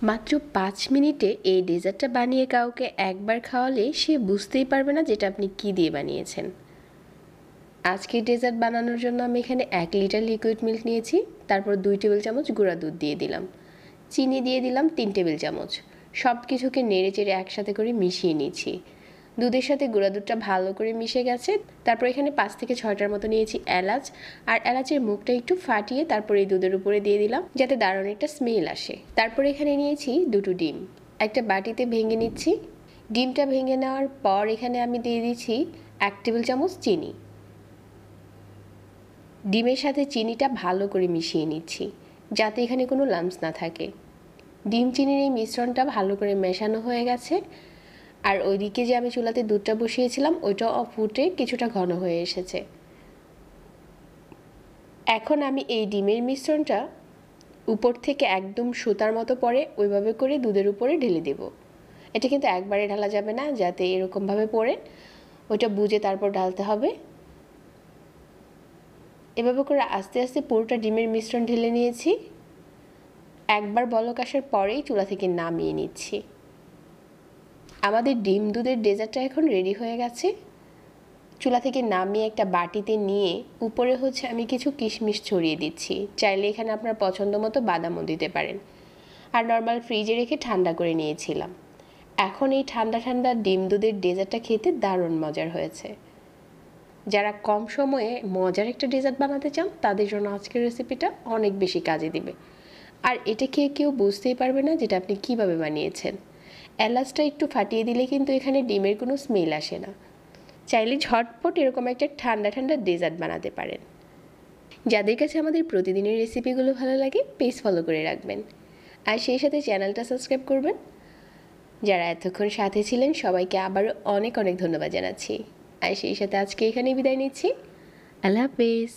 মাত্র ৫ মিনিটে এই ডেজার্টটা বানিয়ে কাউকে একবার খাওয়ালে সে বুঝতেই পারবে না যেটা আপনি কী দিয়ে বানিয়েছেন। আজকে ডেজার্ট বানানোর জন্য আমি এখানে ১ লিটার লিকুইড মিল্ক নিয়েছি। তারপর ২ টেবিল চামচ গুঁড়া দুধ দিয়ে দিলাম, চিনি দিয়ে দিলাম ৩ টেবিল চামচ। সব কিছুকে নেড়ে চেড়ে একসাথে করে মিশিয়ে নিচ্ছি। দুধের সাথে গুঁড়া দুধটা ভালো করে মিশে গেছে। তারপর এখানে ৫ থেকে ৬টার মতো নিয়েছি এলাচ, আর এলাচের মুখটা একটু ফাটিয়ে তারপর এই দুধের উপরে দিয়ে দিলাম যাতে দারুণ একটা স্মেল আসে। তারপর এখানে নিয়েছি ২টো ডিম, একটা বাটিতে ভেঙে নিচ্ছি। ডিমটা ভেঙে নেওয়ার পর এখানে আমি দিয়ে দিচ্ছি ১ টেবিল চামচ চিনি। ডিমের সাথে চিনিটা ভালো করে মিশিয়ে নিচ্ছি যাতে এখানে কোনো লাম্পস না থাকে। ডিম চিনির এই মিশ্রণটা ভালো করে মেশানো হয়ে গেছে। আর ওইদিকে যে আমি চুলাতে দুধটা বসিয়েছিলাম ওইটাও ফুটে কিছুটা ঘন হয়ে এসেছে। এখন আমি এই ডিমের মিশ্রণটা উপর থেকে একদম সুতার মতো পড়ে ওইভাবে করে দুধের উপরে ঢেলে দেব। এটা কিন্তু একবারে ঢালা যাবে না, যাতে এরকমভাবে পড়ে ওইটা বুঝে তারপর ঢালতে হবে। এভাবে করে আস্তে আস্তে পুরোটা ডিমের মিশ্রণ ঢেলে নিয়েছি। একবার বলক আসার পরেই চুলা থেকে নামিয়ে নিচ্ছি। আমাদের ডিম দুধের ডেজার্টটা এখন রেডি হয়ে গেছে। চুলা থেকে নামিয়ে একটা বাটিতে নিয়ে উপরে আমি কিছু কিশমিশ ছড়িয়ে দিচ্ছি। চাইলে এখানে আপনার পছন্দ মতো বাদামও দিতে পারেন। আর নর্মাল ফ্রিজে রেখে ঠান্ডা করে নিয়েছিলাম। এখন এই ঠান্ডা ঠান্ডা ডিম দুধের ডেজার্টটা খেতে দারুণ মজার হয়েছে। যারা কম সময়ে মজার একটা ডেজার্ট বানাতে চান তাদের জন্য আজকের রেসিপিটা অনেক বেশি কাজে দিবে। আর এটা খেয়ে কেউ বুঝতেই পারবে না যেটা আপনি কিভাবে বানিয়েছেন। এলাচটা একটু ফাটিয়ে দিলে কিন্তু এখানে ডিমের কোনো স্মেল আসে না। চাইলে ঝটপট এরকম একটা ঠান্ডা ঠান্ডা ডেজার্ট বানাতে পারেন। যাদের কাছে আমাদের প্রতিদিনের রেসিপিগুলো ভালো লাগে পেজ ফলো করে রাখবেন, আর সেই সাথে চ্যানেলটা সাবস্ক্রাইব করবেন। যারা এতক্ষণ সাথে ছিলেন সবাইকে আবারও অনেক অনেক ধন্যবাদ জানাচ্ছি। আর সেই সাথে আজকে এখানেই বিদায় নিচ্ছি। আল্লাহ হাফেজ।